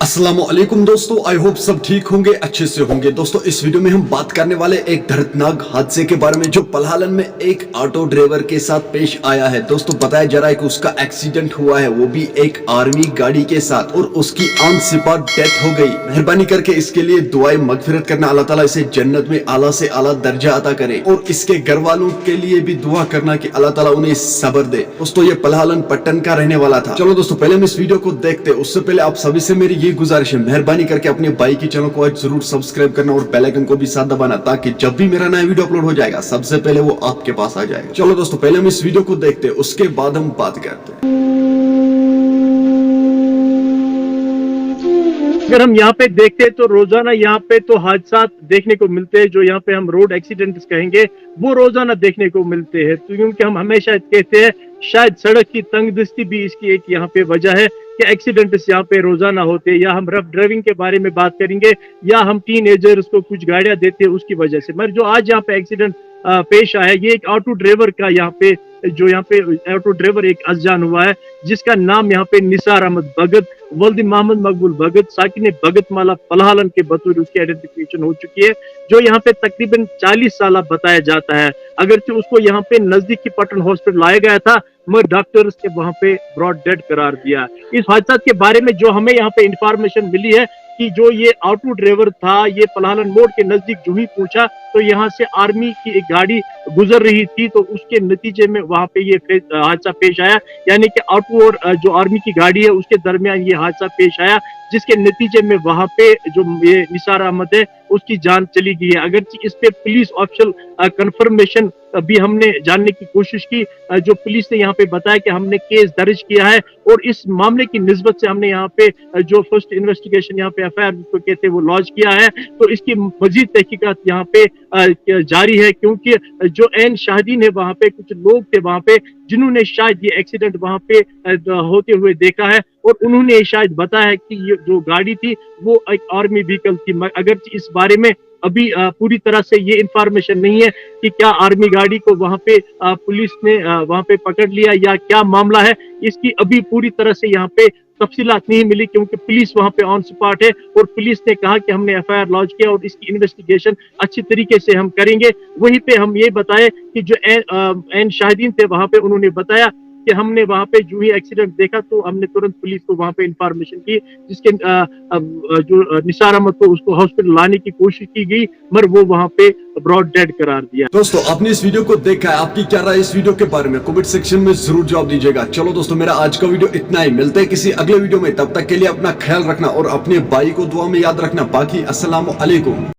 अस्सलाम वालेकुम दोस्तों, आई होप सब ठीक होंगे, अच्छे से होंगे। दोस्तों इस वीडियो में हम बात करने वाले एक दर्दनाक हादसे के बारे में जो पलहालन में एक ऑटो ड्राइवर के साथ पेश आया है। दोस्तों बताया जा रहा है कि उसका एक्सीडेंट हुआ है, वो भी एक आर्मी गाड़ी के साथ, और उसकी ऑन स्पॉट डेथ हो गई। मेहरबानी करके इसके लिए दुआएं मगफिरत करना, अल्लाह ताला इसे जन्नत में आला से आला दर्जा अता करे, और इसके घर वालों के लिए भी दुआ करना कि अल्लाह ताला उन्हें सब्र दे। दोस्तों ये पलहालन पट्टन का रहने वाला था। चलो दोस्तों पहले हम इस वीडियो को देखते, उससे पहले आप सभी से मेरी ये गुजारिश है, मेहरबानी करके अपने भाई की चैनल को आज जरूर सब्सक्राइब करना और बेल आइकन को भी साथ दबाना, ताकि जब भी मेरा नया वीडियो अपलोड हो जाएगा सबसे पहले वो आपके पास आ जाएगा। चलो दोस्तों पहले हम इस वीडियो को देखते हैं, उसके बाद हम बात करते हैं। अगर हम यहाँ पे देखते हैं तो रोजाना यहाँ पे तो हादसा देखने को मिलते हैं, जो यहाँ पे हम रोड एक्सीडेंट्स कहेंगे वो रोजाना देखने को मिलते हैं। तो क्योंकि हम हमेशा कहते हैं शायद सड़क की तंगदस्ती भी इसकी एक यहाँ पे वजह है कि एक्सीडेंट्स यहाँ पे रोजाना होते हैं। या हम रफ ड्राइविंग के बारे में बात करेंगे, या हम टीनेजर्स को कुछ गाड़ियां देते हैं उसकी वजह से। मगर जो आज यहाँ पे एक्सीडेंट पेश आया है, ये एक ऑटो ड्राइवर का यहाँ पे ऑटो ड्राइवर एक अनजान हुआ है, जिसका नाम यहाँ पे निसार अहमद भगत वल्द मोहम्मद मकबूल भगत साकिन भगत माला पलहालन के बतौर उसकी आइडेंटिफिकेशन हो चुकी है, जो यहाँ पे तकरीबन 40 साल बताया जाता है। अगरचे उसको यहाँ पे नजदीक की पटन हॉस्पिटल लाया गया था, मगर डॉक्टर्स के वहां पे ब्रॉड डेड करार दिया। इस हादसा के बारे में जो हमें यहाँ पे इंफॉर्मेशन मिली है कि जो ये ऑटो ड्राइवर था, ये पलहालन मोड़ के नजदीक जो ही पहुंचा तो यहाँ से आर्मी की एक गाड़ी गुजर रही थी, तो उसके नतीजे में वहां पे ये हादसा पेश आया। यानी कि ऑटो और जो आर्मी की गाड़ी है उसके दरमियान ये हादसा पेश आया, जिसके नतीजे में वहां पे जो ये निसार अहमद है उसकी जान चली गई है। अगर इस पे पुलिस ऑफिशियल कंफर्मेशन भी हमने जानने की कोशिश की, जो पुलिस ने यहाँ पे बताया कि हमने केस दर्ज किया है, और इस मामले की निस्बत से हमने यहाँ पे जो फर्स्ट इन्वेस्टिगेशन यहाँ पे एफआईआर जिसको कहते हैं वो लॉन्च किया है। तो इसकी मजीद तहकीकात यहाँ पे जारी है, क्योंकि जो एन शाहिदीन है वहां पे कुछ लोग थे वहां पे जिन्होंने शायद ये एक्सीडेंट वहां पे होते हुए देखा है, और उन्होंने शायद बताया है कि ये जो गाड़ी थी वो एक आर्मी व्हीकल थी। अगर इस बारे में अभी पूरी तरह से ये इंफॉर्मेशन नहीं है कि क्या आर्मी गाड़ी को वहां पे पुलिस ने वहां पे पकड़ लिया या क्या मामला है, इसकी अभी पूरी तरह से यहाँ पे तफसीलात नहीं मिली, क्योंकि पुलिस वहां पे ऑन स्पॉट है, और पुलिस ने कहा कि हमने एफआईआर लॉन्च किया और इसकी इन्वेस्टिगेशन अच्छी तरीके से हम करेंगे। वहीं पे हम ये बताए कि जो एन शाहिदीन थे वहां पे उन्होंने बताया कि हमने वहां पे जो ही एक्सीडेंट देखा तो हमने तुरंत पुलिस को वहां पे इंफॉर्मेशन की, जिसके जो निसार अहमद को उसको हॉस्पिटल लाने की कोशिश की गई, मगर वो वहां पे ब्रॉड डेड करार दिया। दोस्तों आपने इस वीडियो को देखा है, आपकी क्या राय इस वीडियो के बारे में कमेंट सेक्शन में जरूर जवाब दीजिएगा। चलो दोस्तों मेरा आज का वीडियो इतना ही, मिलते हैं किसी अगले वीडियो में, तब तक के लिए अपना ख्याल रखना और अपने भाई को दुआ में याद रखना। बाकी अस्सलाम वालेकुम।